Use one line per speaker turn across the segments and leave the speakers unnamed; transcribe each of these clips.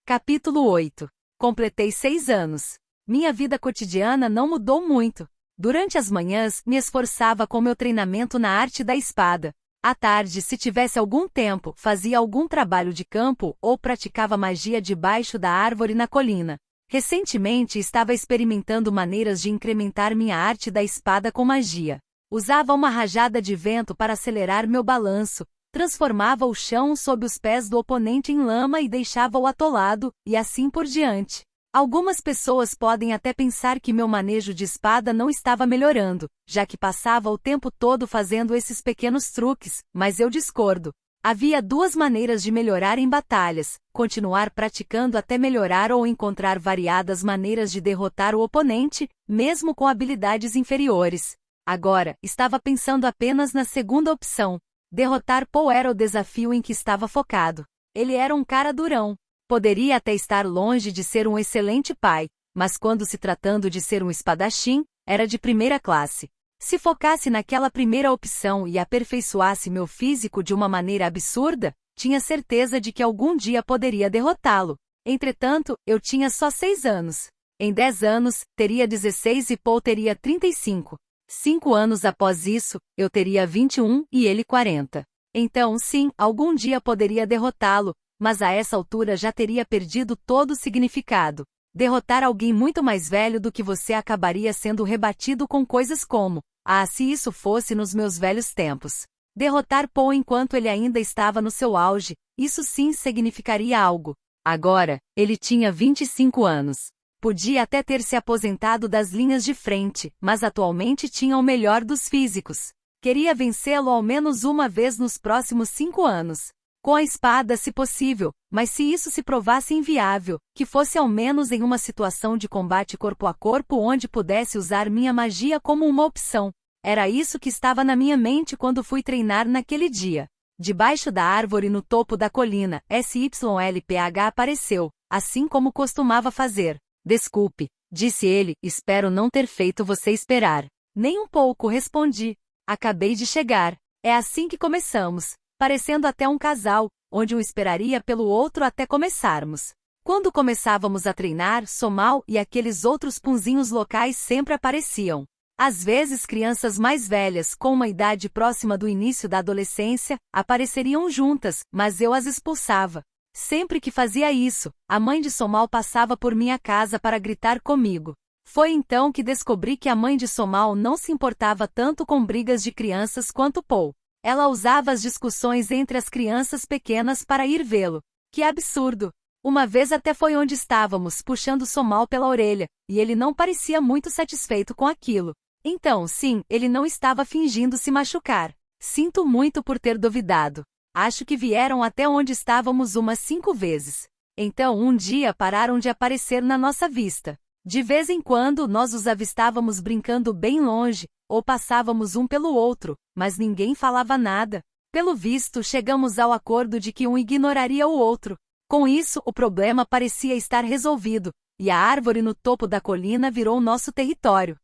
Capítulo 8. Completei 6 anos. Minha vida cotidiana não mudou muito. Durante as manhãs, me esforçava com meu treinamento na arte da espada. À tarde, se tivesse algum tempo, fazia algum trabalho de campo ou praticava magia debaixo da árvore na colina. Recentemente estava experimentando maneiras de incrementar minha arte da espada com magia. Usava uma rajada de vento para acelerar meu balanço, transformava o chão sob os pés do oponente em lama e deixava-o atolado, e assim por diante. Algumas pessoas podem até pensar que meu manejo de espada não estava melhorando, já que passava o tempo todo fazendo esses pequenos truques, mas eu discordo. Havia 2 maneiras de melhorar em batalhas: continuar praticando até melhorar ou encontrar variadas maneiras de derrotar o oponente, mesmo com habilidades inferiores. Agora, estava pensando apenas na segunda opção. Derrotar Paul era o desafio em que estava focado. Ele era um cara durão. Poderia até estar longe de ser um excelente pai, mas quando se tratando de ser um espadachim, era de primeira classe. Se focasse naquela primeira opção e aperfeiçoasse meu físico de uma maneira absurda, tinha certeza de que algum dia poderia derrotá-lo. Entretanto, eu tinha só 6 anos. Em 10 anos, teria 16 e Paul teria 35. 5 anos após isso, eu teria 21 e ele 40. Então sim, algum dia poderia derrotá-lo, mas a essa altura já teria perdido todo o significado. Derrotar alguém muito mais velho do que você acabaria sendo rebatido com coisas como: ah, se isso fosse nos meus velhos tempos. Derrotar Paul enquanto ele ainda estava no seu auge, isso sim significaria algo. Agora, ele tinha 25 anos. Podia até ter se aposentado das linhas de frente, mas atualmente tinha o melhor dos físicos. Queria vencê-lo ao menos uma vez nos próximos 5 anos. Com a espada se possível, mas se isso se provasse inviável, que fosse ao menos em uma situação de combate corpo a corpo onde pudesse usar minha magia como uma opção. Era isso que estava na minha mente quando fui treinar naquele dia. Debaixo da árvore no topo da colina, SYLPH apareceu, assim como costumava fazer. Desculpe, disse ele, espero não ter feito você esperar. Nem um pouco, respondi. Acabei de chegar. É assim que começamos, parecendo até um casal, onde um esperaria pelo outro até começarmos. Quando começávamos a treinar, Somal e aqueles outros punzinhos locais sempre apareciam. Às vezes crianças mais velhas, com uma idade próxima do início da adolescência, apareceriam juntas, mas eu as expulsava. Sempre que fazia isso, a mãe de Somal passava por minha casa para gritar comigo. Foi então que descobri que a mãe de Somal não se importava tanto com brigas de crianças quanto Paul. Ela usava as discussões entre as crianças pequenas para ir vê-lo. Que absurdo! Uma vez até foi onde estávamos, puxando Somal pela orelha, e ele não parecia muito satisfeito com aquilo. Então, sim, ele não estava fingindo se machucar. Sinto muito por ter duvidado. Acho que vieram até onde estávamos umas 5 vezes. Então um dia pararam de aparecer na nossa vista. De vez em quando nós os avistávamos brincando bem longe, ou passávamos um pelo outro, mas ninguém falava nada. Pelo visto, chegamos ao acordo de que um ignoraria o outro. Com isso, o problema parecia estar resolvido, e a árvore no topo da colina virou nosso território.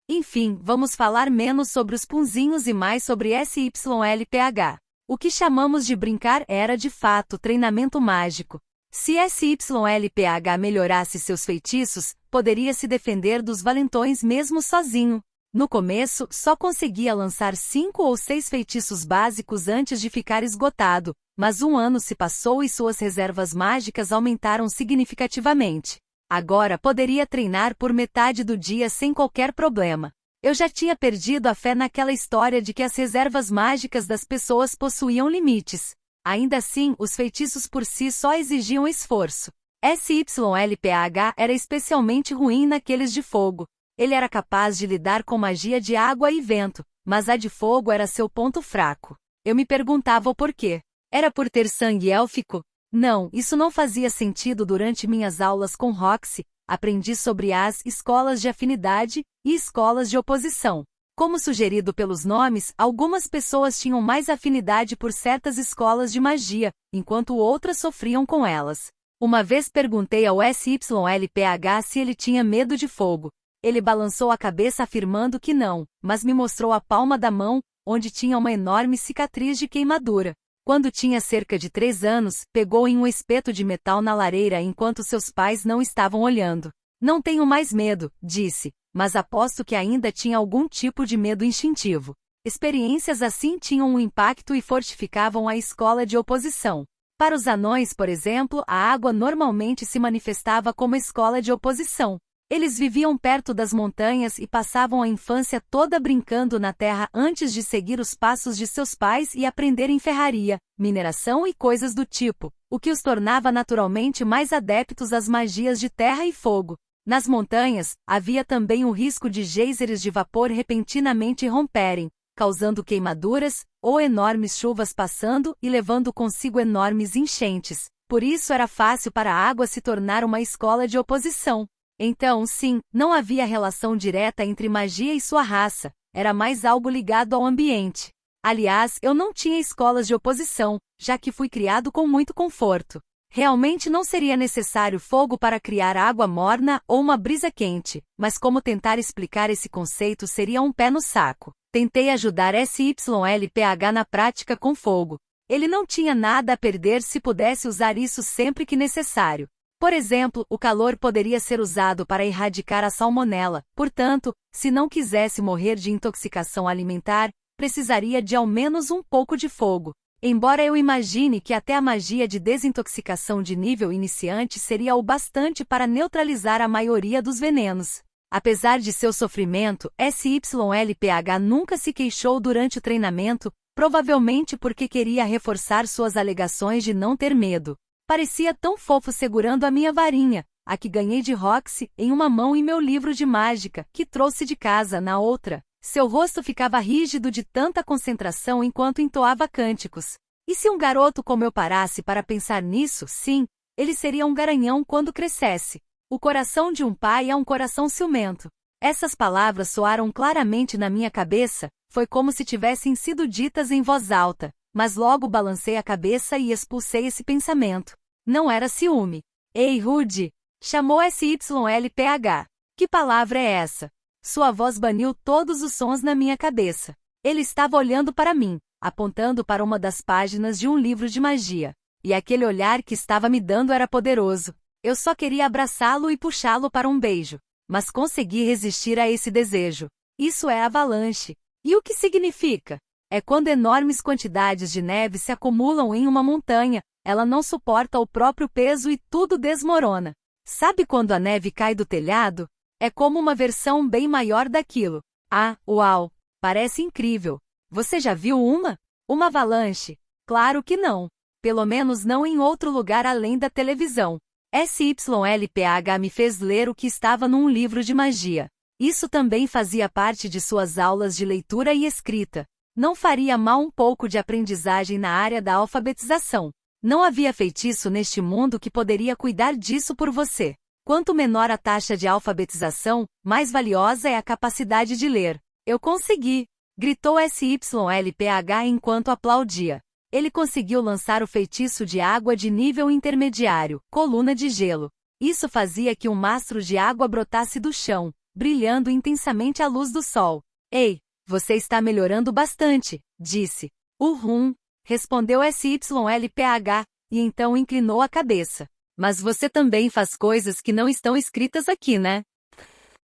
Enfim, vamos falar menos sobre os punzinhos e mais sobre SYLPH. O que chamamos de brincar era de fato treinamento mágico. Se SYLPH melhorasse seus feitiços, poderia se defender dos valentões mesmo sozinho. No começo, só conseguia lançar 5 ou 6 feitiços básicos antes de ficar esgotado, mas um ano se passou e suas reservas mágicas aumentaram significativamente. Agora poderia treinar por metade do dia sem qualquer problema. Eu já tinha perdido a fé naquela história de que as reservas mágicas das pessoas possuíam limites. Ainda assim, os feitiços por si só exigiam esforço. SYLPH era especialmente ruim naqueles de fogo. Ele era capaz de lidar com magia de água e vento, mas a de fogo era seu ponto fraco. Eu me perguntava o porquê. Era por ter sangue élfico? Não, isso não fazia sentido. Durante minhas aulas com Roxy, aprendi sobre as escolas de afinidade e escolas de oposição. Como sugerido pelos nomes, algumas pessoas tinham mais afinidade por certas escolas de magia, enquanto outras sofriam com elas. Uma vez perguntei ao SYLPH se ele tinha medo de fogo. Ele balançou a cabeça afirmando que não, mas me mostrou a palma da mão, onde tinha uma enorme cicatriz de queimadura. Quando tinha cerca de 3 anos, pegou em um espeto de metal na lareira enquanto seus pais não estavam olhando. Não tenho mais medo, disse, mas aposto que ainda tinha algum tipo de medo instintivo. Experiências assim tinham um impacto e fortificavam a escola de oposição. Para os anões, por exemplo, a água normalmente se manifestava como escola de oposição. Eles viviam perto das montanhas e passavam a infância toda brincando na terra antes de seguir os passos de seus pais e aprender em ferraria, mineração e coisas do tipo, o que os tornava naturalmente mais adeptos às magias de terra e fogo. Nas montanhas, havia também o risco de geysers de vapor repentinamente romperem, causando queimaduras, ou enormes chuvas passando e levando consigo enormes enchentes. Por isso era fácil para a água se tornar uma escola de oposição. Então, sim, não havia relação direta entre magia e sua raça, era mais algo ligado ao ambiente. Aliás, eu não tinha escolas de oposição, já que fui criado com muito conforto. Realmente não seria necessário fogo para criar água morna ou uma brisa quente, mas como tentar explicar esse conceito seria um pé no saco. Tentei ajudar SYLPH na prática com fogo. Ele não tinha nada a perder se pudesse usar isso sempre que necessário. Por exemplo, o calor poderia ser usado para erradicar a salmonela, portanto, se não quisesse morrer de intoxicação alimentar, precisaria de ao menos um pouco de fogo. Embora eu imagine que até a magia de desintoxicação de nível iniciante seria o bastante para neutralizar a maioria dos venenos. Apesar de seu sofrimento, SYLPH nunca se queixou durante o treinamento, provavelmente porque queria reforçar suas alegações de não ter medo. Parecia tão fofo segurando a minha varinha, a que ganhei de Roxy, em uma mão e meu livro de mágica, que trouxe de casa, na outra. Seu rosto ficava rígido de tanta concentração enquanto entoava cânticos. E se um garoto como eu parasse para pensar nisso, sim, ele seria um garanhão quando crescesse. O coração de um pai é um coração ciumento. Essas palavras soaram claramente na minha cabeça, foi como se tivessem sido ditas em voz alta, mas logo balancei a cabeça e expulsei esse pensamento. Não era ciúme. Ei, Rudy! Chamou SYLPH. Que palavra é essa? Sua voz baniu todos os sons na minha cabeça. Ele estava olhando para mim, apontando para uma das páginas de um livro de magia. E aquele olhar que estava me dando era poderoso. Eu só queria abraçá-lo e puxá-lo para um beijo. Mas consegui resistir a esse desejo. Isso é avalanche. E o que significa? É quando enormes quantidades de neve se acumulam em uma montanha, ela não suporta o próprio peso e tudo desmorona. Sabe quando a neve cai do telhado? É como uma versão bem maior daquilo. Ah, uau! Parece incrível. Você já viu uma? Uma avalanche? Claro que não. Pelo menos não em outro lugar além da televisão. SYLPH me fez ler o que estava num livro de magia. Isso também fazia parte de suas aulas de leitura e escrita. Não faria mal um pouco de aprendizagem na área da alfabetização. Não havia feitiço neste mundo que poderia cuidar disso por você. Quanto menor a taxa de alfabetização, mais valiosa é a capacidade de ler. Eu consegui! Gritou SYLPH enquanto aplaudia. Ele conseguiu lançar o feitiço de água de nível intermediário, coluna de gelo. Isso fazia que um mastro de água brotasse do chão, brilhando intensamente à luz do sol. Ei, você está melhorando bastante, disse. Uhum, respondeu SYLPH, e então inclinou a cabeça. Mas você também faz coisas que não estão escritas aqui, né?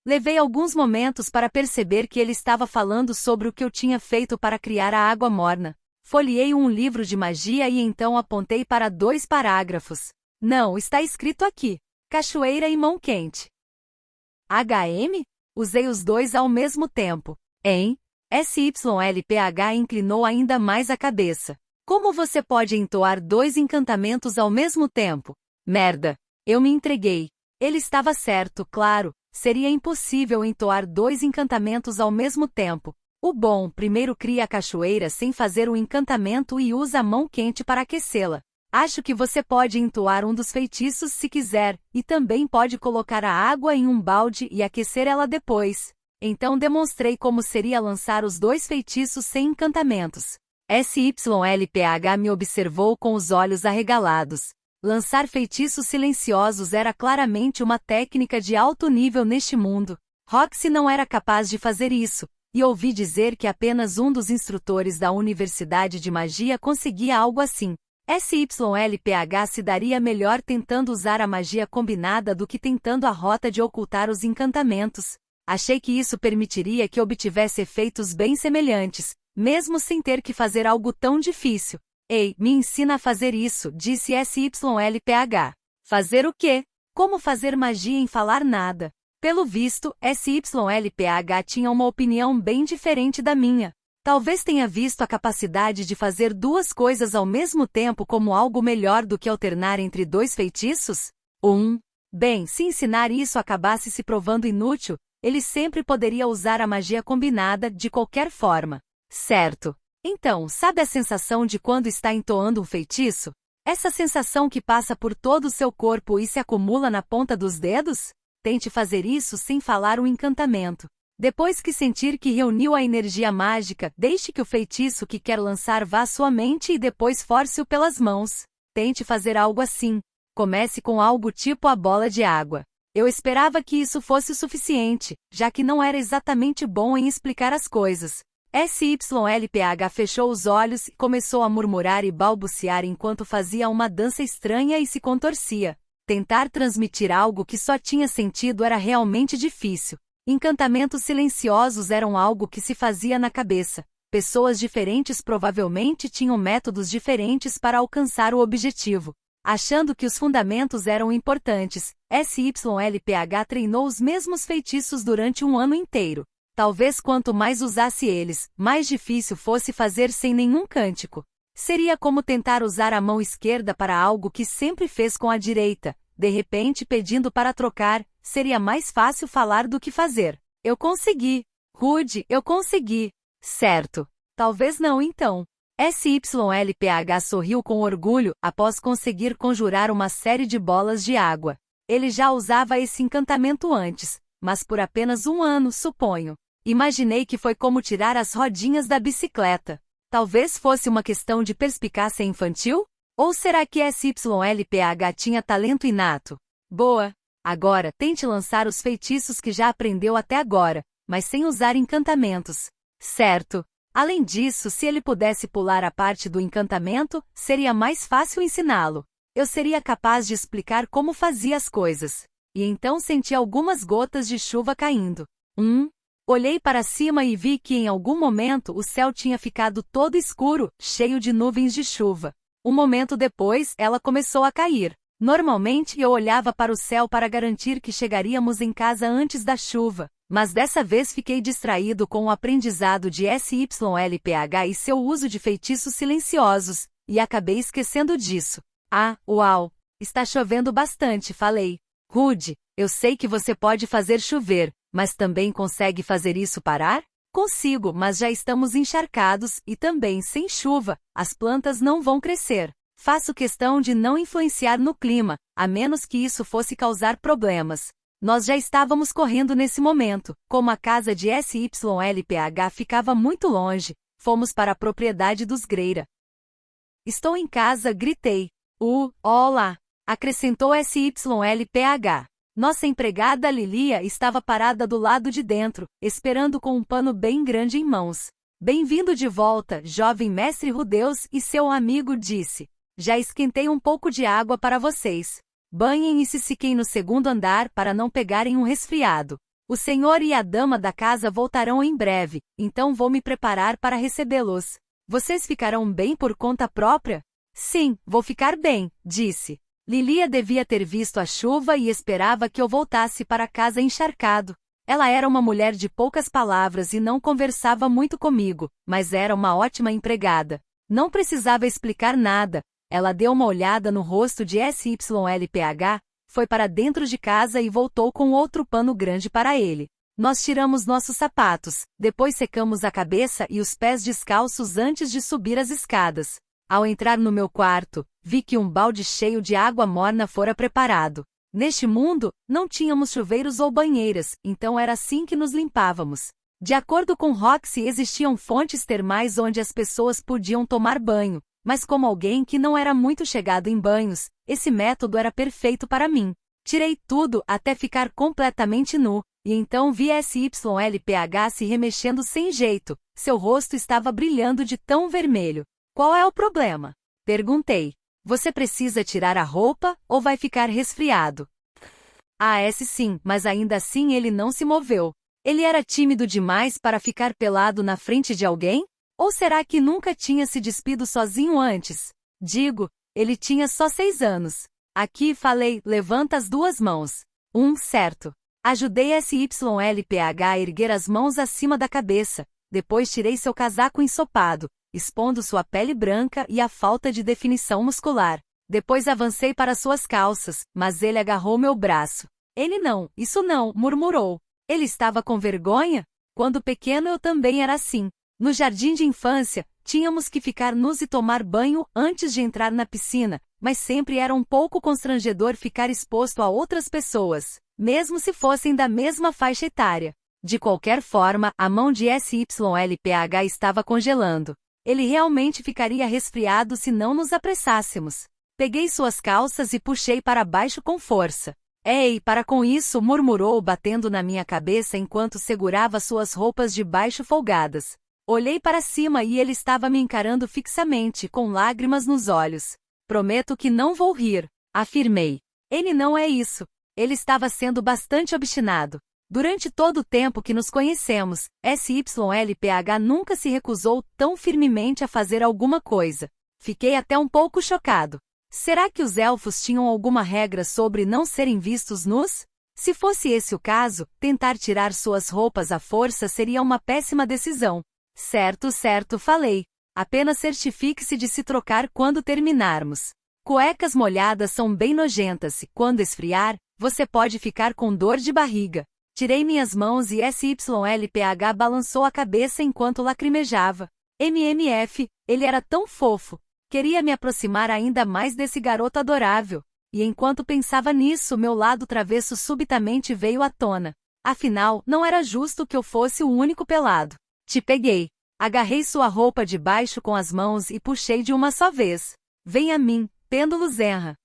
Levei alguns momentos para perceber que ele estava falando sobre o que eu tinha feito para criar a água morna. Folheei um livro de magia e então apontei para 2 parágrafos. Não, está escrito aqui. Cachoeira e mão quente. HM? Usei os dois ao mesmo tempo. Hein? SYLPH inclinou ainda mais a cabeça. Como você pode entoar 2 encantamentos ao mesmo tempo? Merda! Eu me entreguei. Ele estava certo, claro. Seria impossível entoar 2 encantamentos ao mesmo tempo. O bom primeiro cria a cachoeira sem fazer o encantamento e usa a mão quente para aquecê-la. Acho que você pode entoar um dos feitiços se quiser, e também pode colocar a água em um balde e aquecer ela depois. Então demonstrei como seria lançar os 2 feitiços sem encantamentos. SYLPH me observou com os olhos arregalados. Lançar feitiços silenciosos era claramente uma técnica de alto nível neste mundo. Roxy não era capaz de fazer isso, e ouvi dizer que apenas um dos instrutores da Universidade de Magia conseguia algo assim. SYLPH se daria melhor tentando usar a magia combinada do que tentando a rota de ocultar os encantamentos. Achei que isso permitiria que obtivesse efeitos bem semelhantes, mesmo sem ter que fazer algo tão difícil. Ei, me ensina a fazer isso, disse SYLPH. Fazer o quê? Como fazer magia em falar nada? Pelo visto, SYLPH tinha uma opinião bem diferente da minha. Talvez tenha visto a capacidade de fazer duas coisas ao mesmo tempo como algo melhor do que alternar entre dois feitiços? Bem, se ensinar isso acabasse se provando inútil, ele sempre poderia usar a magia combinada de qualquer forma. Certo. Então, sabe a sensação de quando está entoando um feitiço? Essa sensação que passa por todo o seu corpo e se acumula na ponta dos dedos? Tente fazer isso sem falar um encantamento. Depois que sentir que reuniu a energia mágica, deixe que o feitiço que quer lançar vá à sua mente e depois force-o pelas mãos. Tente fazer algo assim. Comece com algo tipo a bola de água. Eu esperava que isso fosse o suficiente, já que não era exatamente bom em explicar as coisas. SYLPH fechou os olhos e começou a murmurar e balbuciar enquanto fazia uma dança estranha e se contorcia. Tentar transmitir algo que só tinha sentido era realmente difícil. Encantamentos silenciosos eram algo que se fazia na cabeça. Pessoas diferentes provavelmente tinham métodos diferentes para alcançar o objetivo. Achando que os fundamentos eram importantes, SYLPH treinou os mesmos feitiços durante um ano inteiro. Talvez quanto mais usasse eles, mais difícil fosse fazer sem nenhum cântico. Seria como tentar usar a mão esquerda para algo que sempre fez com a direita. De repente pedindo para trocar, seria mais fácil falar do que fazer. Eu consegui. Rude, eu consegui. Certo. Talvez não então. SYLPH sorriu com orgulho após conseguir conjurar uma série de bolas de água. Ele já usava esse encantamento antes, mas por apenas um ano, suponho. Imaginei que foi como tirar as rodinhas da bicicleta. Talvez fosse uma questão de perspicácia infantil? Ou será que SYLPH tinha talento inato? Boa! Agora, tente lançar os feitiços que já aprendeu até agora, mas sem usar encantamentos. Certo! Além disso, se ele pudesse pular a parte do encantamento, seria mais fácil ensiná-lo. Eu seria capaz de explicar como fazia as coisas. E então senti algumas gotas de chuva caindo. Olhei para cima e vi que em algum momento o céu tinha ficado todo escuro, cheio de nuvens de chuva. Um momento depois, ela começou a cair. Normalmente eu olhava para o céu para garantir que chegaríamos em casa antes da chuva, mas dessa vez fiquei distraído com o aprendizado de SYLPH e seu uso de feitiços silenciosos, e acabei esquecendo disso. Uau! Está chovendo bastante, falei. Rude, eu sei que você pode fazer chover, mas também consegue fazer isso parar? Consigo, mas já estamos encharcados e também sem chuva, as plantas não vão crescer. Faço questão de não influenciar no clima, a menos que isso fosse causar problemas. Nós já estávamos correndo nesse momento, como a casa de SYLPH ficava muito longe, fomos para a propriedade dos Greira. Estou em casa, gritei. Olá! Acrescentou SYLPH. Nossa empregada Lilia estava parada do lado de dentro, esperando com um pano bem grande em mãos. Bem-vindo de volta, jovem mestre Rudeus, e seu amigo disse. Já esquentei um pouco de água para vocês. Banhem e se sequem no segundo andar para não pegarem um resfriado. O senhor e a dama da casa voltarão em breve, então vou me preparar para recebê-los. Vocês ficarão bem por conta própria? Sim, vou ficar bem, disse. Lilia devia ter visto a chuva e esperava que eu voltasse para casa encharcado. Ela era uma mulher de poucas palavras e não conversava muito comigo, mas era uma ótima empregada. Não precisava explicar nada. Ela deu uma olhada no rosto de SYLPH, foi para dentro de casa e voltou com outro pano grande para ele. Nós tiramos nossos sapatos, depois secamos a cabeça e os pés descalços antes de subir as escadas. Ao entrar no meu quarto, vi que um balde cheio de água morna fora preparado. Neste mundo, não tínhamos chuveiros ou banheiras, então era assim que nos limpávamos. De acordo com Roxy, existiam fontes termais onde as pessoas podiam tomar banho, mas como alguém que não era muito chegado em banhos, esse método era perfeito para mim. Tirei tudo até ficar completamente nu, E então vi SYLPH se remexendo sem jeito, seu rosto estava brilhando de tão vermelho. Qual é o problema? Perguntei. Você precisa tirar a roupa ou vai ficar resfriado? Sim, mas ainda assim ele não se moveu. Ele era tímido demais para ficar pelado na frente de alguém? Ou será que nunca tinha se despido sozinho antes? Digo, ele tinha só 6 anos. Aqui falei, levanta as 2 mãos. Certo. Ajudei SYLPH a erguer as mãos acima da cabeça. Depois tirei seu casaco ensopado, expondo sua pele branca e a falta de definição muscular. Depois avancei para suas calças, mas ele agarrou meu braço. Isso não, murmurou. Ele estava com vergonha? Quando pequeno eu também era assim. No jardim de infância, tínhamos que ficar nus e tomar banho antes de entrar na piscina, mas sempre era um pouco constrangedor ficar exposto a outras pessoas, mesmo se fossem da mesma faixa etária. De qualquer forma, a mão de SYLPH estava congelando. Ele realmente ficaria resfriado se não nos apressássemos. Peguei suas calças e puxei para baixo com força. Ei, para com isso, murmurou batendo na minha cabeça enquanto segurava suas roupas de baixo folgadas. Olhei para cima e ele estava me encarando fixamente, com lágrimas nos olhos. Prometo que não vou rir, afirmei. Ele não é isso. Ele estava sendo bastante obstinado. Durante todo o tempo que nos conhecemos, SYLPH nunca se recusou tão firmemente a fazer alguma coisa. Fiquei até um pouco chocado. Será que os elfos tinham alguma regra sobre não serem vistos nus? Se fosse esse o caso, tentar tirar suas roupas à força seria uma péssima decisão. Certo, falei. Apenas certifique-se de se trocar quando terminarmos. Cuecas molhadas são bem nojentas e, quando esfriar, você pode ficar com dor de barriga. Tirei minhas mãos e SYLPH balançou a cabeça enquanto lacrimejava. Ele era tão fofo. Queria me aproximar ainda mais desse garoto adorável. E enquanto pensava nisso, meu lado travesso subitamente veio à tona. Afinal, não era justo que eu fosse o único pelado. Te peguei. Agarrei sua roupa de baixo com as mãos e puxei de uma só vez. Vem a mim, pêndulo Zenra.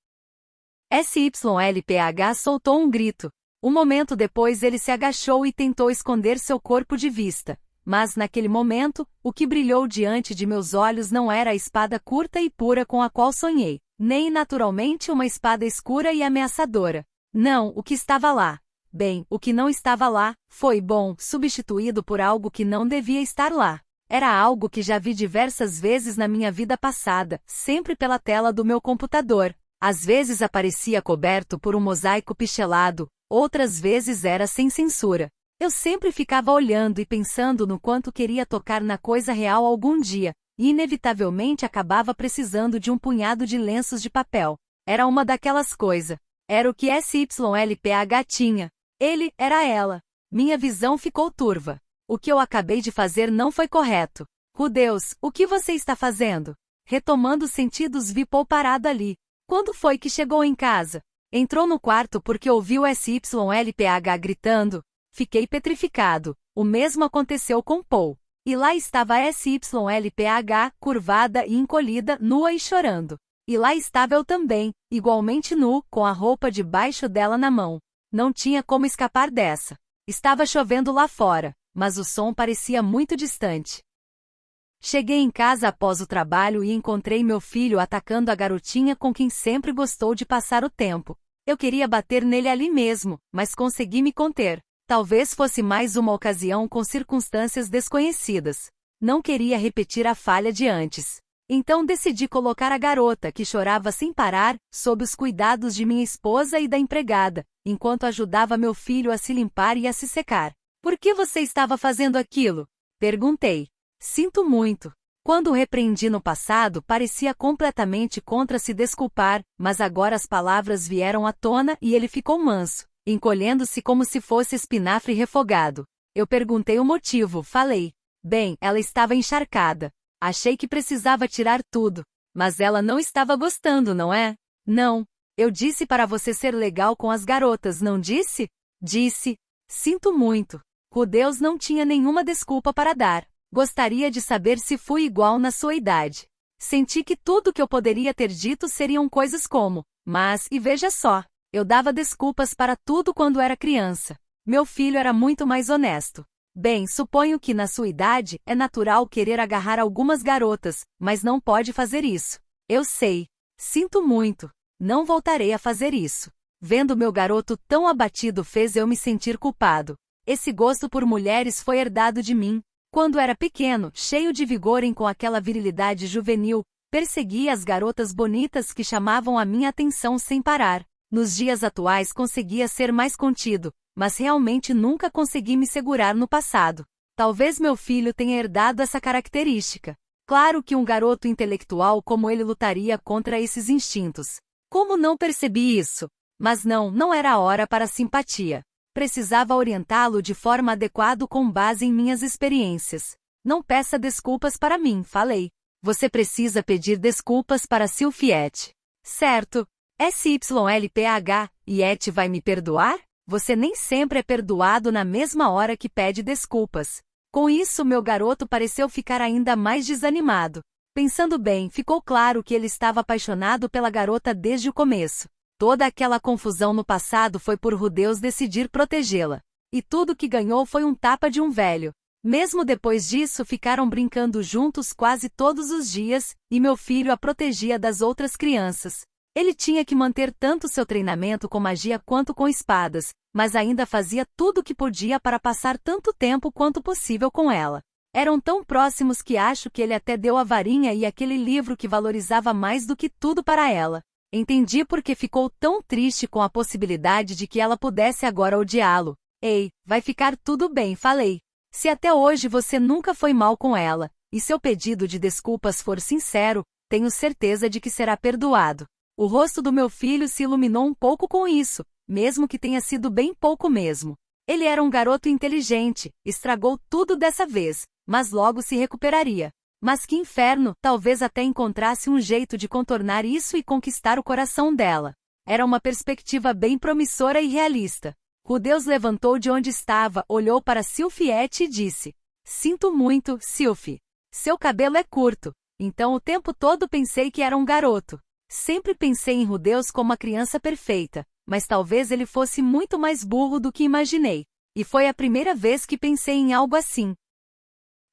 SYLPH soltou um grito. Um momento depois ele se agachou e tentou esconder seu corpo de vista. Mas naquele momento, o que brilhou diante de meus olhos não era a espada curta e pura com a qual sonhei, nem naturalmente uma espada escura e ameaçadora. Não, o que estava lá. Bem, o que não estava lá, foi substituído por algo que não devia estar lá. Era algo que já vi diversas vezes na minha vida passada, sempre pela tela do meu computador. Às vezes aparecia coberto por um mosaico pixelado, outras vezes era sem censura. Eu sempre ficava olhando e pensando no quanto queria tocar na coisa real algum dia, e inevitavelmente acabava precisando de um punhado de lenços de papel. Era uma daquelas coisas. Era o que SYLPH tinha. Ele era ela. Minha visão ficou turva. O que eu acabei de fazer não foi correto. Deus, o que você está fazendo? Retomando os sentidos, vi Paul parado ali. Quando foi que chegou em casa? Entrou no quarto porque ouviu SYLPH gritando. Fiquei petrificado. O mesmo aconteceu com Paul. E lá estava a SYLPH, curvada e encolhida, nua e chorando. E lá estava eu também, igualmente nu, com a roupa debaixo dela na mão. Não tinha como escapar dessa. Estava chovendo lá fora, mas o som parecia muito distante. Cheguei em casa após o trabalho e encontrei meu filho atacando a garotinha com quem sempre gostou de passar o tempo. Eu queria bater nele ali mesmo, mas consegui me conter. Talvez fosse mais uma ocasião com circunstâncias desconhecidas. Não queria repetir a falha de antes. Então decidi colocar a garota, que chorava sem parar, sob os cuidados de minha esposa e da empregada, enquanto ajudava meu filho a se limpar e a se secar. Por que você estava fazendo aquilo? Perguntei. Sinto muito. Quando o repreendi no passado, parecia completamente contra se desculpar, mas agora as palavras vieram à tona e ele ficou manso, encolhendo-se como se fosse espinafre refogado. Eu perguntei o motivo, falei. Bem, ela estava encharcada. Achei que precisava tirar tudo. Mas ela não estava gostando, não é? Não. Eu disse para você ser legal com as garotas, não disse? Disse. Sinto muito. Deus não tinha nenhuma desculpa para dar. Gostaria de saber se fui igual na sua idade. Senti que tudo que eu poderia ter dito seriam coisas como, mas, e veja só, eu dava desculpas para tudo quando era criança. Meu filho era muito mais honesto. Bem, suponho que na sua idade é natural querer agarrar algumas garotas, mas não pode fazer isso. Eu sei. Sinto muito. Não voltarei a fazer isso. Vendo meu garoto tão abatido fez eu me sentir culpado. Esse gosto por mulheres foi herdado de mim. Quando era pequeno, cheio de vigor e com aquela virilidade juvenil, perseguia as garotas bonitas que chamavam a minha atenção sem parar. Nos dias atuais conseguia ser mais contido, mas realmente nunca consegui me segurar no passado. Talvez meu filho tenha herdado essa característica. Claro que um garoto intelectual como ele lutaria contra esses instintos. Como não percebi isso? Mas não era a hora para simpatia. Precisava orientá-lo de forma adequada com base em minhas experiências. Não peça desculpas para mim, falei. Você precisa pedir desculpas para Sylphiette. Certo. SYLPH, e Et vai me perdoar? Você nem sempre é perdoado na mesma hora que pede desculpas. Com isso, meu garoto pareceu ficar ainda mais desanimado. Pensando bem, ficou claro que ele estava apaixonado pela garota desde o começo. Toda aquela confusão no passado foi por Rudeus decidir protegê-la. E tudo que ganhou foi um tapa de um velho. Mesmo depois disso, ficaram brincando juntos quase todos os dias, e meu filho a protegia das outras crianças. Ele tinha que manter tanto seu treinamento com magia quanto com espadas, mas ainda fazia tudo o que podia para passar tanto tempo quanto possível com ela. Eram tão próximos que acho que ele até deu a varinha e aquele livro que valorizava mais do que tudo para ela. Entendi porque ficou tão triste com a possibilidade de que ela pudesse agora odiá-lo. Ei, vai ficar tudo bem, falei. Se até hoje você nunca foi mal com ela, e seu pedido de desculpas for sincero, tenho certeza de que será perdoado. O rosto do meu filho se iluminou um pouco com isso, mesmo que tenha sido bem pouco mesmo. Ele era um garoto inteligente, estragou tudo dessa vez, mas logo se recuperaria. Mas que inferno, talvez até encontrasse um jeito de contornar isso e conquistar o coração dela. Era uma perspectiva bem promissora e realista. Rudeus levantou de onde estava, olhou para Sylphiette e disse: Sinto muito, Sylphi. Seu cabelo é curto. Então o tempo todo pensei que era um garoto. Sempre pensei em Rudeus como a criança perfeita, mas talvez ele fosse muito mais burro do que imaginei. E foi a primeira vez que pensei em algo assim.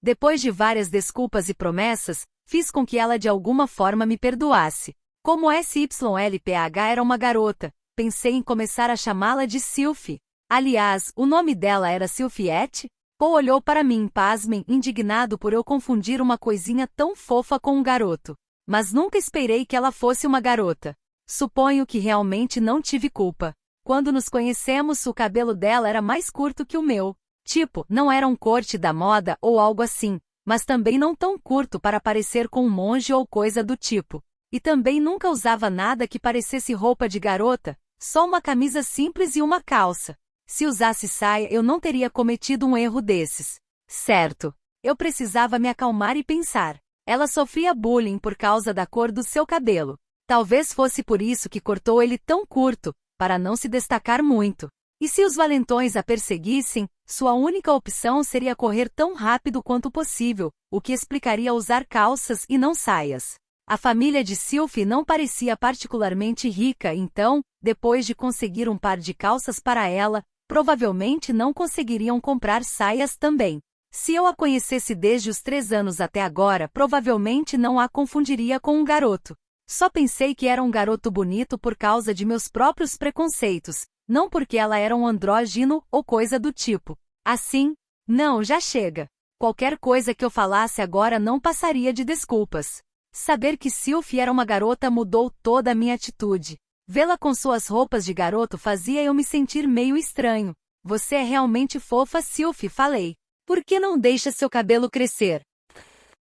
Depois de várias desculpas e promessas, fiz com que ela de alguma forma me perdoasse. Como SYLPH era uma garota, pensei em começar a chamá-la de Sylphi. Aliás, o nome dela era Sylphiette? Paul olhou para mim, pasmem, indignado por eu confundir uma coisinha tão fofa com um garoto. Mas nunca esperei que ela fosse uma garota. Suponho que realmente não tive culpa. Quando nos conhecemos, o cabelo dela era mais curto que o meu. Tipo, não era um corte da moda ou algo assim, mas também não tão curto para parecer com um monge ou coisa do tipo. E também nunca usava nada que parecesse roupa de garota, só uma camisa simples e uma calça. Se usasse saia, eu não teria cometido um erro desses. Certo. Eu precisava me acalmar e pensar. Ela sofria bullying por causa da cor do seu cabelo. Talvez fosse por isso que cortou ele tão curto, para não se destacar muito. E se os valentões a perseguissem, sua única opção seria correr tão rápido quanto possível, o que explicaria usar calças e não saias. A família de Sylphi não parecia particularmente rica, então, depois de conseguir um par de calças para ela, provavelmente não conseguiriam comprar saias também. Se eu a conhecesse desde os 3 anos até agora, provavelmente não a confundiria com um garoto. Só pensei que era um garoto bonito por causa de meus próprios preconceitos, não porque ela era um andrógino ou coisa do tipo. Assim, não, já chega. Qualquer coisa que eu falasse agora não passaria de desculpas. Saber que Sylphi era uma garota mudou toda a minha atitude. Vê-la com suas roupas de garoto fazia eu me sentir meio estranho. Você é realmente fofa, Sylphi, falei. Por que não deixa seu cabelo crescer?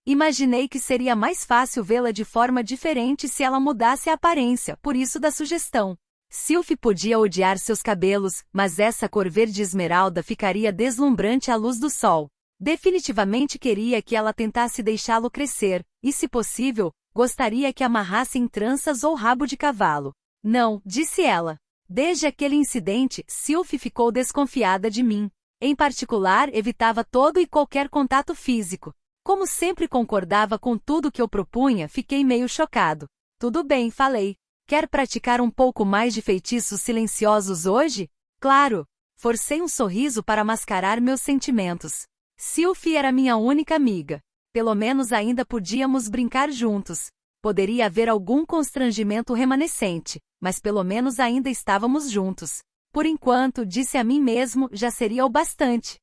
Imaginei que seria mais fácil vê-la de forma diferente se ela mudasse a aparência, por isso da sugestão. Sylphi podia odiar seus cabelos, mas essa cor verde esmeralda ficaria deslumbrante à luz do sol. Definitivamente queria que ela tentasse deixá-lo crescer, e se possível, gostaria que amarrasse em tranças ou rabo de cavalo. Não, disse ela. Desde aquele incidente, Sylphi ficou desconfiada de mim. Em particular, evitava todo e qualquer contato físico. Como sempre concordava com tudo que eu propunha, fiquei meio chocado. Tudo bem, falei. Quer praticar um pouco mais de feitiços silenciosos hoje? Claro. Forcei um sorriso para mascarar meus sentimentos. Sylvie era minha única amiga. Pelo menos ainda podíamos brincar juntos. Poderia haver algum constrangimento remanescente, mas pelo menos ainda estávamos juntos. Por enquanto, disse a mim mesmo, já seria o bastante.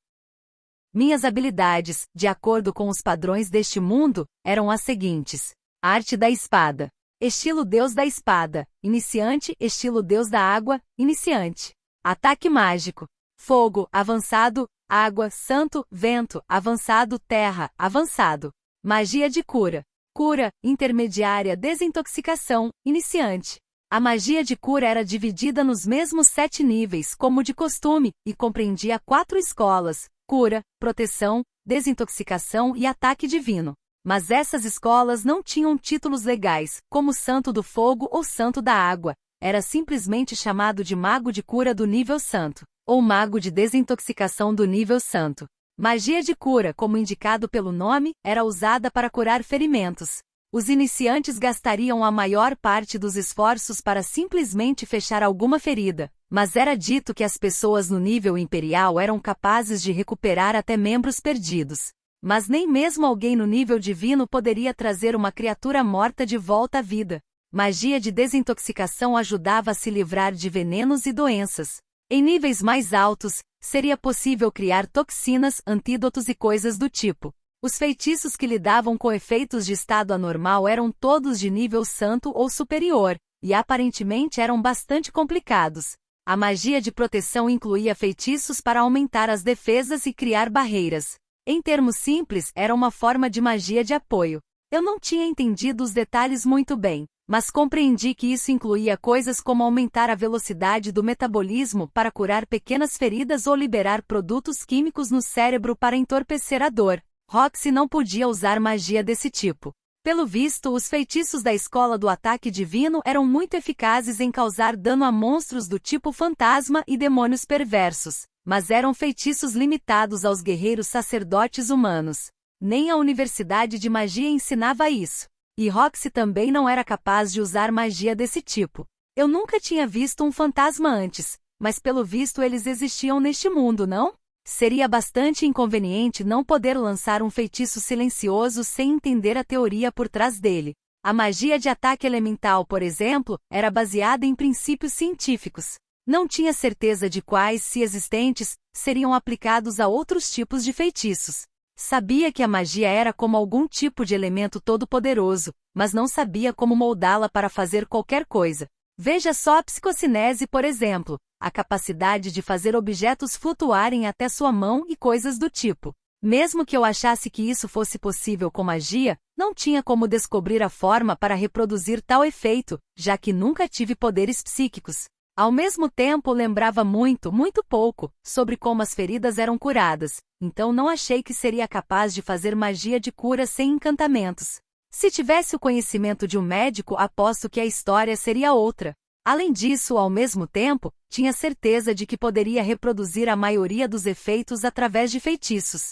Minhas habilidades, de acordo com os padrões deste mundo, eram as seguintes: arte da espada. Estilo Deus da espada. Iniciante. Estilo Deus da água. Iniciante. Ataque mágico. Fogo, avançado. Água, santo. Vento, avançado. Terra, avançado. Magia de cura. Cura, intermediária. Desintoxicação, iniciante. A magia de cura era dividida nos mesmos 7 níveis, como de costume, e compreendia 4 escolas: cura, proteção, desintoxicação e ataque divino. Mas essas escolas não tinham títulos legais, como Santo do Fogo ou Santo da Água. Era simplesmente chamado de Mago de Cura do nível Santo, ou Mago de Desintoxicação do nível Santo. Magia de cura, como indicado pelo nome, era usada para curar ferimentos. Os iniciantes gastariam a maior parte dos esforços para simplesmente fechar alguma ferida, mas era dito que as pessoas no nível imperial eram capazes de recuperar até membros perdidos. Mas nem mesmo alguém no nível divino poderia trazer uma criatura morta de volta à vida. Magia de desintoxicação ajudava a se livrar de venenos e doenças. Em níveis mais altos, seria possível criar toxinas, antídotos e coisas do tipo. Os feitiços que lidavam com efeitos de estado anormal eram todos de nível santo ou superior, e aparentemente eram bastante complicados. A magia de proteção incluía feitiços para aumentar as defesas e criar barreiras. Em termos simples, era uma forma de magia de apoio. Eu não tinha entendido os detalhes muito bem, mas compreendi que isso incluía coisas como aumentar a velocidade do metabolismo para curar pequenas feridas ou liberar produtos químicos no cérebro para entorpecer a dor. Roxy não podia usar magia desse tipo. Pelo visto, os feitiços da escola do ataque divino eram muito eficazes em causar dano a monstros do tipo fantasma e demônios perversos, mas eram feitiços limitados aos guerreiros sacerdotes humanos. Nem a Universidade de Magia ensinava isso. E Roxy também não era capaz de usar magia desse tipo. Eu nunca tinha visto um fantasma antes, mas pelo visto eles existiam neste mundo, não? Seria bastante inconveniente não poder lançar um feitiço silencioso sem entender a teoria por trás dele. A magia de ataque elemental, por exemplo, era baseada em princípios científicos. Não tinha certeza de quais, se existentes, seriam aplicados a outros tipos de feitiços. Sabia que a magia era como algum tipo de elemento todo-poderoso, mas não sabia como moldá-la para fazer qualquer coisa. Veja só a psicocinese, por exemplo, a capacidade de fazer objetos flutuarem até sua mão e coisas do tipo. Mesmo que eu achasse que isso fosse possível com magia, não tinha como descobrir a forma para reproduzir tal efeito, já que nunca tive poderes psíquicos. Ao mesmo tempo, lembrava muito pouco, sobre como as feridas eram curadas, então não achei que seria capaz de fazer magia de cura sem encantamentos. Se tivesse o conhecimento de um médico, aposto que a história seria outra. Além disso, ao mesmo tempo, tinha certeza de que poderia reproduzir a maioria dos efeitos através de feitiços.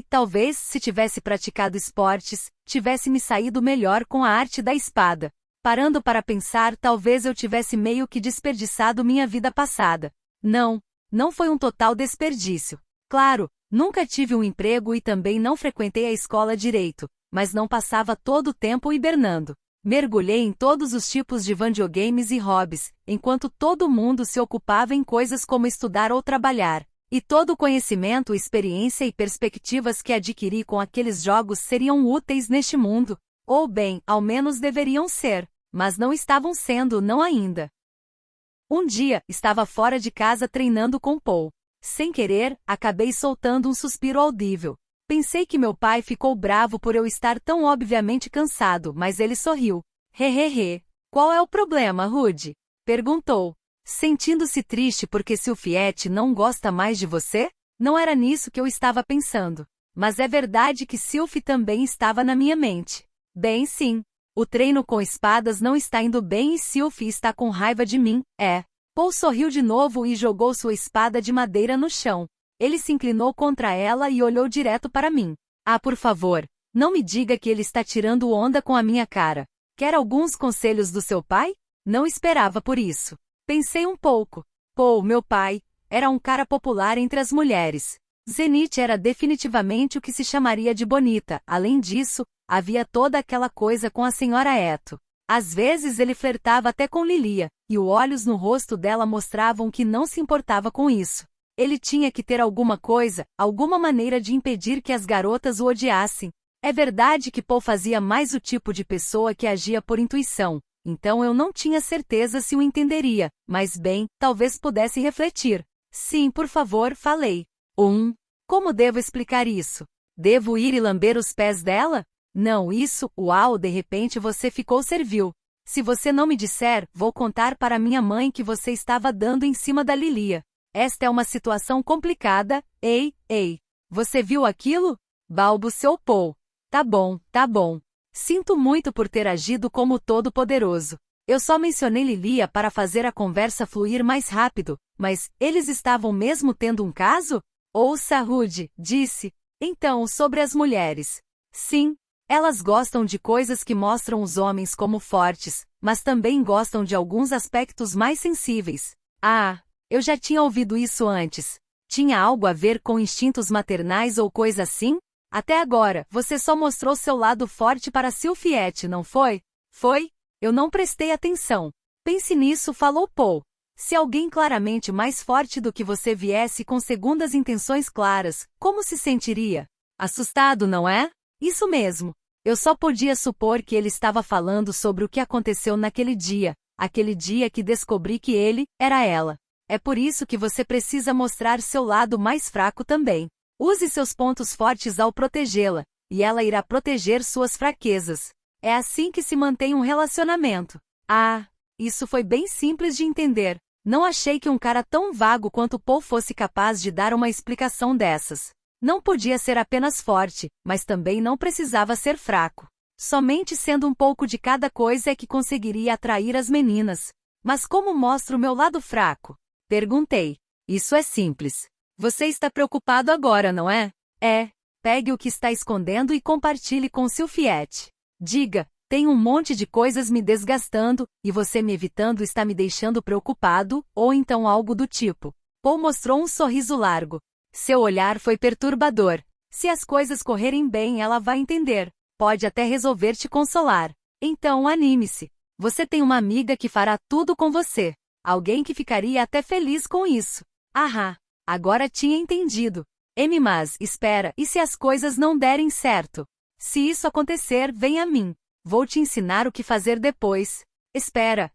Talvez, se tivesse praticado esportes, tivesse me saído melhor com a arte da espada. Parando para pensar, talvez eu tivesse meio que desperdiçado minha vida passada. Não foi um total desperdício. Claro, nunca tive um emprego e também não frequentei a escola direito, mas não passava todo o tempo hibernando. Mergulhei em todos os tipos de videogames e hobbies, enquanto todo mundo se ocupava em coisas como estudar ou trabalhar. E todo o conhecimento, experiência e perspectivas que adquiri com aqueles jogos seriam úteis neste mundo. Ou bem, ao menos deveriam ser. Mas não estavam sendo, não ainda. Um dia, estava fora de casa treinando com Paul. Sem querer, acabei soltando um suspiro audível. Pensei que meu pai ficou bravo por eu estar tão obviamente cansado, mas ele sorriu. Hehehe. Qual é o problema, Rudy? Perguntou. Sentindo-se triste porque Sylphiette não gosta mais de você? Não era nisso que eu estava pensando. Mas é verdade que Sylphie também estava na minha mente. Bem, sim. O treino com espadas não está indo bem e Sylphie está com raiva de mim, Paul sorriu de novo e jogou sua espada de madeira no chão. Ele se inclinou contra ela e olhou direto para mim. Por favor, não me diga que ele está tirando onda com a minha cara. Quer alguns conselhos do seu pai? Não esperava por isso. Pensei um pouco. Paul, meu pai, Era um cara popular entre as mulheres. Zenith era definitivamente o que se chamaria de bonita. Além disso, havia toda aquela coisa com a senhora Eto. Às vezes ele flertava até com Lilia, e os olhos no rosto dela mostravam que não se importava com isso. Ele tinha que ter alguma coisa, alguma maneira de impedir que as garotas o odiassem. É verdade que Paul fazia mais o tipo de pessoa que agia por intuição, então eu não tinha certeza se o entenderia, mas bem, talvez pudesse refletir. Sim, por favor, falei. Como devo explicar isso? Devo ir e lamber os pés dela? Não, isso, uau, de repente você ficou servil. Se você não me disser, vou contar para minha mãe que você estava dando em cima da Lilia. Esta é uma situação complicada. Ei, você viu aquilo? Balbuciou Paul. Tá bom. Sinto muito por ter agido como todo-poderoso. Eu só mencionei Lilia para fazer a conversa fluir mais rápido, mas eles estavam mesmo tendo um caso? Ouça, Rude, disse. Então, sobre as mulheres. Sim, elas gostam de coisas que mostram os homens como fortes, mas também gostam de alguns aspectos mais sensíveis. Ah, eu já tinha ouvido isso antes. Tinha algo a ver com instintos maternais ou coisa assim? Até agora, você só mostrou seu lado forte para Sylphiette, não foi? Foi? Eu não prestei atenção. Pense nisso, falou Paul. Se alguém claramente mais forte do que você viesse com segundas intenções claras, como se sentiria? Assustado, não é? Isso mesmo. Eu só podia supor que ele estava falando sobre o que aconteceu naquele dia, aquele dia que descobri que ele era ela. É por isso que você precisa mostrar seu lado mais fraco também. Use seus pontos fortes ao protegê-la, e ela irá proteger suas fraquezas. É assim que se mantém um relacionamento. Ah, isso foi bem simples de entender. Não achei que um cara tão vago quanto Paul fosse capaz de dar uma explicação dessas. Não podia ser apenas forte, mas também não precisava ser fraco. Somente sendo um pouco de cada coisa é que conseguiria atrair as meninas. Mas como mostro o meu lado fraco? Perguntei. Isso é simples. Você está preocupado agora, não é? É. Pegue o que está escondendo e compartilhe com Sylphiette. Diga, tem um monte de coisas me desgastando, e você me evitando está me deixando preocupado, ou então algo do tipo. Paul mostrou um sorriso largo. Seu olhar foi perturbador. Se as coisas correrem bem, ela vai entender. Pode até resolver te consolar. Então anime-se. Você tem uma amiga que fará tudo com você. Alguém que ficaria até feliz com isso. Ahá. Agora tinha entendido. Mas, espera, e se as coisas não derem certo? Se isso acontecer, vem a mim. Vou te ensinar o que fazer depois. Espera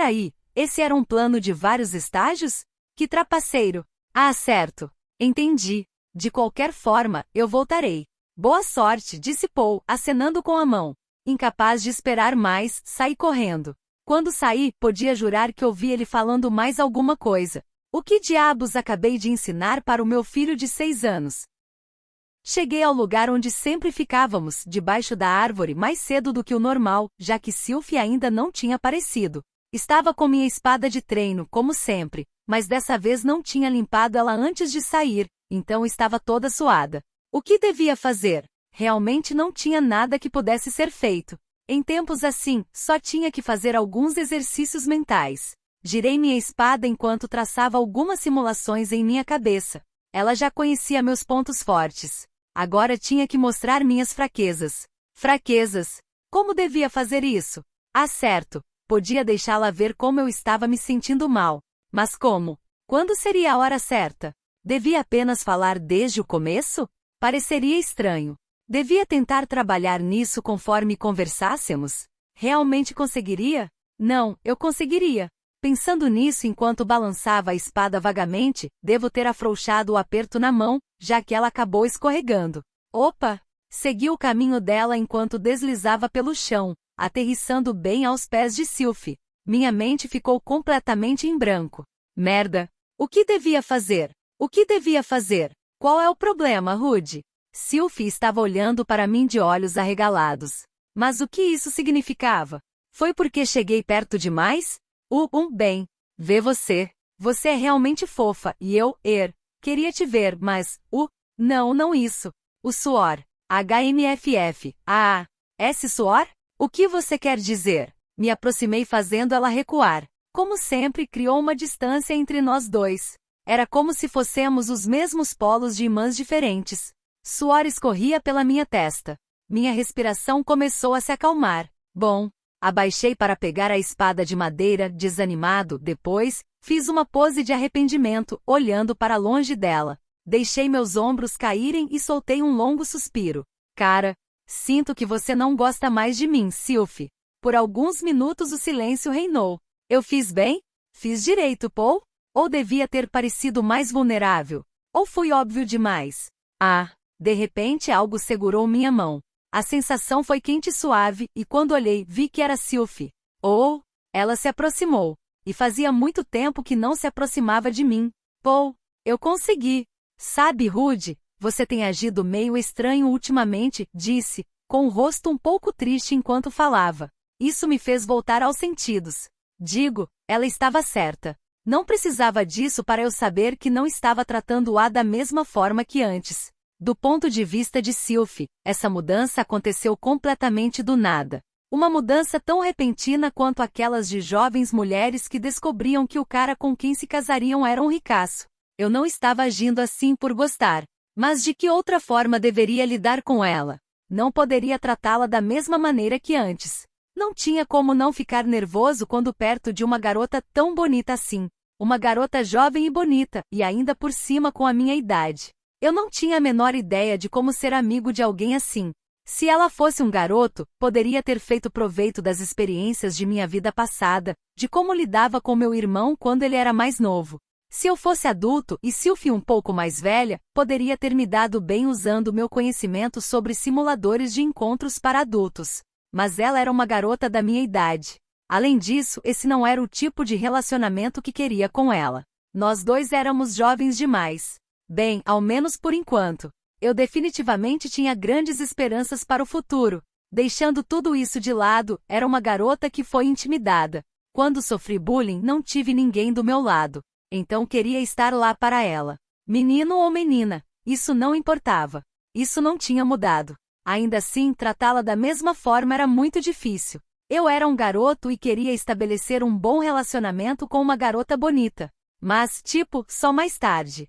aí. Esse era um plano de vários estágios? Que trapaceiro. Ah, certo. Entendi. De qualquer forma, eu voltarei. Boa sorte, disse Paul, acenando com a mão. Incapaz de esperar mais, saí correndo. Quando saí, podia jurar que ouvi ele falando mais alguma coisa. O que diabos acabei de ensinar para o meu filho de 6 anos? Cheguei ao lugar onde sempre ficávamos, debaixo da árvore mais cedo do que o normal, já que Sylphie ainda não tinha aparecido. Estava com minha espada de treino, como sempre, mas dessa vez não tinha limpado ela antes de sair, então estava toda suada. O que devia fazer? Realmente não tinha nada que pudesse ser feito. Em tempos assim, só tinha que fazer alguns exercícios mentais. Girei minha espada enquanto traçava algumas simulações em minha cabeça. Ela já conhecia meus pontos fortes. Agora tinha que mostrar minhas fraquezas. Fraquezas? Como devia fazer isso? Ah, certo. Podia deixá-la ver como eu estava me sentindo mal. Mas como? Quando seria a hora certa? Devia apenas falar desde o começo? Pareceria estranho. Devia tentar trabalhar nisso conforme conversássemos? Realmente conseguiria? Não, eu conseguiria. Pensando nisso enquanto balançava a espada vagamente, devo ter afrouxado o aperto na mão, já que ela acabou escorregando. Opa! Segui o caminho dela enquanto deslizava pelo chão, aterrissando bem aos pés de Sylphie. Minha mente ficou completamente em branco. Merda! O que devia fazer? O que devia fazer? Qual é o problema, Rude? Sylphie estava olhando para mim de olhos arregalados. Mas o que isso significava? Foi porque cheguei perto demais? Bem. Vê você. Você é realmente fofa, e eu, queria te ver, mas, não isso. O suor. HMFF. Ah, esse suor? O que você quer dizer? Me aproximei fazendo ela recuar. Como sempre, criou uma distância entre nós dois. Era como se fôssemos os mesmos polos de imãs diferentes. Suor escorria pela minha testa. Minha respiração começou a se acalmar. Bom, abaixei para pegar a espada de madeira, desanimado. Depois, fiz uma pose de arrependimento, olhando para longe dela. Deixei meus ombros caírem e soltei um longo suspiro. Cara, sinto que você não gosta mais de mim, Sylphie. Por alguns minutos o silêncio reinou. Eu fiz bem? Fiz direito, Paul? Ou devia ter parecido mais vulnerável? Ou fui óbvio demais? De repente algo segurou minha mão. A sensação foi quente e suave, e quando olhei, vi que era Sylphie. Ela se aproximou. E fazia muito tempo que não se aproximava de mim. Paul, eu consegui. Sabe, Rudy, você tem agido meio estranho ultimamente, disse, com o rosto um pouco triste enquanto falava. Isso me fez voltar aos sentidos. Digo, ela estava certa. Não precisava disso para eu saber que não estava tratando-a da mesma forma que antes. Do ponto de vista de Sylphie, essa mudança aconteceu completamente do nada. Uma mudança tão repentina quanto aquelas de jovens mulheres que descobriam que o cara com quem se casariam era um ricaço. Eu não estava agindo assim por gostar. Mas de que outra forma deveria lidar com ela? Não poderia tratá-la da mesma maneira que antes. Não tinha como não ficar nervoso quando perto de uma garota tão bonita assim. Uma garota jovem e bonita, e ainda por cima com a minha idade. Eu não tinha a menor ideia de como ser amigo de alguém assim. Se ela fosse um garoto, poderia ter feito proveito das experiências de minha vida passada, de como lidava com meu irmão quando ele era mais novo. Se eu fosse adulto e Sylphie um pouco mais velha, poderia ter me dado bem usando meu conhecimento sobre simuladores de encontros para adultos. Mas ela era uma garota da minha idade. Além disso, esse não era o tipo de relacionamento que queria com ela. Nós dois éramos jovens demais. Bem, ao menos por enquanto. Eu definitivamente tinha grandes esperanças para o futuro. Deixando tudo isso de lado, era uma garota que foi intimidada. Quando sofri bullying, não tive ninguém do meu lado. Então queria estar lá para ela. Menino ou menina, isso não importava. Isso não tinha mudado. Ainda assim, tratá-la da mesma forma era muito difícil. Eu era um garoto e queria estabelecer um bom relacionamento com uma garota bonita. Mas, só mais tarde.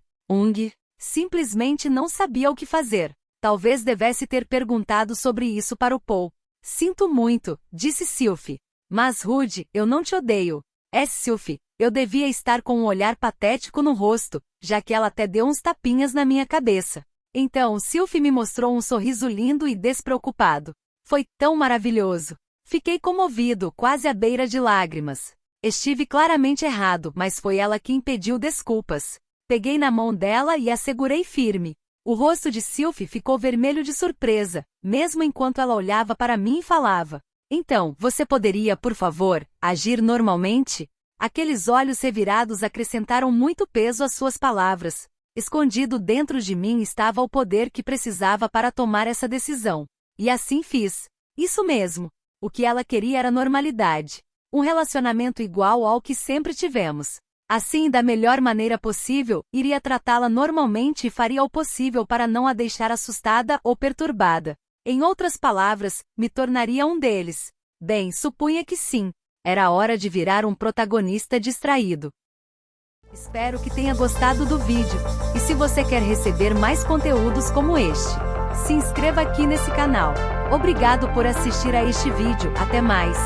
Simplesmente não sabia o que fazer. Talvez devesse ter perguntado sobre isso para o Paul. Sinto muito, disse Sylphie. Mas Rudy, eu não te odeio. Sylphie, eu devia estar com um olhar patético no rosto, já que ela até deu uns tapinhas na minha cabeça. Então Sylphie me mostrou um sorriso lindo e despreocupado. Foi tão maravilhoso. Fiquei comovido, quase à beira de lágrimas. Estive claramente errado, mas foi ela quem pediu desculpas. Peguei na mão dela e a segurei firme. O rosto de Sylphie ficou vermelho de surpresa, mesmo enquanto ela olhava para mim e falava. Então, você poderia, por favor, agir normalmente? Aqueles olhos revirados acrescentaram muito peso às suas palavras. Escondido dentro de mim estava o poder que precisava para tomar essa decisão. E assim fiz. Isso mesmo. O que ela queria era normalidade. Um relacionamento igual ao que sempre tivemos. Assim, da melhor maneira possível, iria tratá-la normalmente e faria o possível para não a deixar assustada ou perturbada. Em outras palavras, me tornaria um deles. Bem, supunha que sim. Era hora de virar um protagonista distraído. Espero que tenha gostado do vídeo. E se você quer receber mais conteúdos como este, se inscreva aqui nesse canal. Obrigado por assistir a este vídeo. Até mais.